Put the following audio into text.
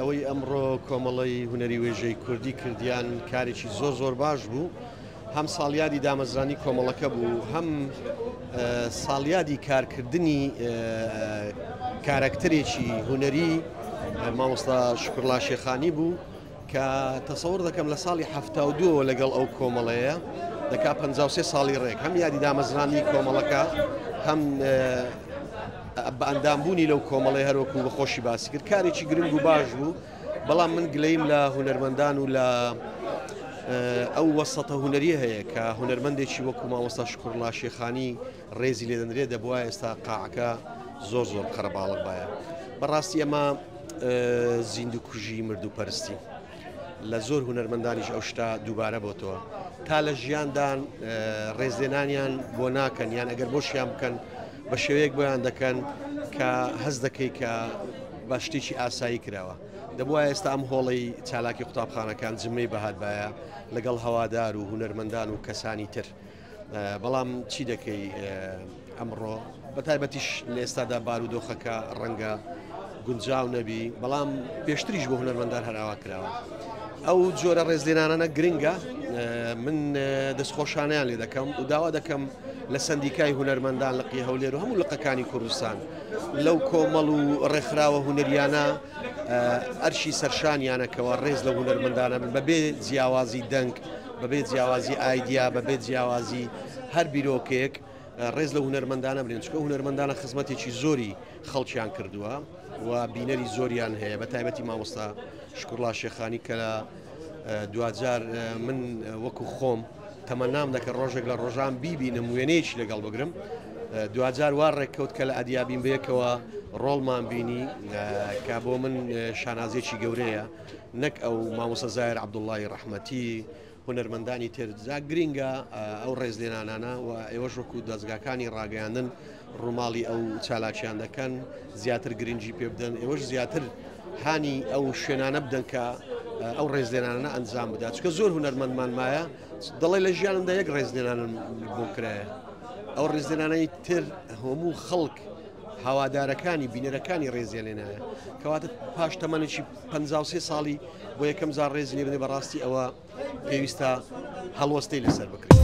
ئەوەی ئەمڕۆ کۆمەڵی هونەری وێژەی کوردی کردیان کارێکی زۆر باش بوو. هەم ساڵیادی دامەزرانی کۆمەڵەکە بوو، هەم ساڵیادی کارکردنی کارکتەرێکی هونەری مامۆستا شکرلا شێخانی بوو کە تەسەوڕ دەکەم لە ساڵی 72 لەگەڵ ئەو کۆمەڵەیە دەکا 53 ساڵی ڕێک هەم یادی دامەزرانی کۆمەڵەکە هەم بە ئەندامبوونی لەو کۆمەڵی هەروەکو بەخۆشی باسی کرد. کارێکی گرنگ و باش بوو، بەڵام من گلەیم لە هونەرمەندان و لە ئەو وەسەتە هونەریە هەیە کە هونەرمەندێکی وەکو مامۆستا شکرلا شێخانی ڕێزی لێ دەنرێت دەبووە ئێستا قاعەکە زۆر قەرەباڵغ بایە. بەڕاستی ئەمە زیندوکوژی مردوپەرستی لە زۆر هونەرمەندانیش ئەو شتا دووبارە بۆتەوە تا لە ژیاندان ڕێزلێنانیان بۆ ناکەن یان ئەگەر بۆشیان بکەن بە شێوەیەک بۆیان دەکەن کە هەست دەکەی کە بە شتێکی ئاسایی کراوە. دەبووە ئێستا ئەم هۆڵی چالاکی قوتابخانەکان جمەی بەهاتبایە لەگەڵ هەوادار و هونەرمەندان و کەسانی تر. بەڵام چی دەکەی ئەمڕۆ بەتایبەتیش لە ئێستادا بارودۆخەکە ڕەنگە گونجاو نەبی، بەڵام پێشتریش بۆ هونەرمەندان هەراوا کراوە. ئەو جۆرە ڕێزلێنانە گرنگە، من دەستخۆشانیان لێ دەکەم و داوا دەکەم لە سندیکای هونەرمەندان لە قی هەولێر و هەموو لقەکانی کوردستان لەو کۆمەڵ و ڕێکخراوە هونەریانە ئەرشی سەرشانیانەکەوە ڕێز لە هونەرمەندانە بن بەبێ جیاوازی دەنگ، بەبێ جیاوازی ئایدیا، بەبێ جیاوازی هەر بیرۆکێک ڕێز لە هونەرمەندانە برێن، چکە هونەرمەندانە خزمەتێکی زۆری خەڵکیان کردووە و بینەری زۆریان هەیە، بە تایبەتی مامۆستا شکرلا شێخانی کە لە دوجار من وەکو خۆم تەمەنام دەکە ڕۆژێک لە ڕۆژان بیبینم وێنەیەکی لەگەڵ بگرم. دوجار وا ڕێککەوت کە لە ئەدیابین بەیەکەوە ڕۆڵمان بینی کە بۆ من شانازێکی گەورەیە، نەک ئەو مامۆستا زایر عەبدوڵڵاهی ڕەحمەتی هونەرمەندانی تێرجا گرینگە ئەو ڕێزلێنانانە و ئێوەش وەکو دەستگاکانی ڕاگەیاندن ڕووماڵی ئەو چالاکیان دەکەن، زیاتر گرنگی پێ بدەن، ئێوەش زیاتر هانی ئەو شوێنانە بدەن کە ئەو ڕێزلێنانە ئەنجام بدات، چکە زۆر هونەرمەندمان مایە دەڵێ لە ژیانمدا یەک ڕێزلێنانم بۆ کرایە، ئەو ڕێزلێنانەی تر هەموو خەڵک هاوادارەکانی بینەرەکانی ڕێزیان لێ نایە، کەواتە پاش تەمەنێکی 53 ساڵی بۆ یەکەم جار ڕێزی لێ بدەی، بەڕاستی ئەوە پێویستە هەڵوەستەی لەسەر بکرێت.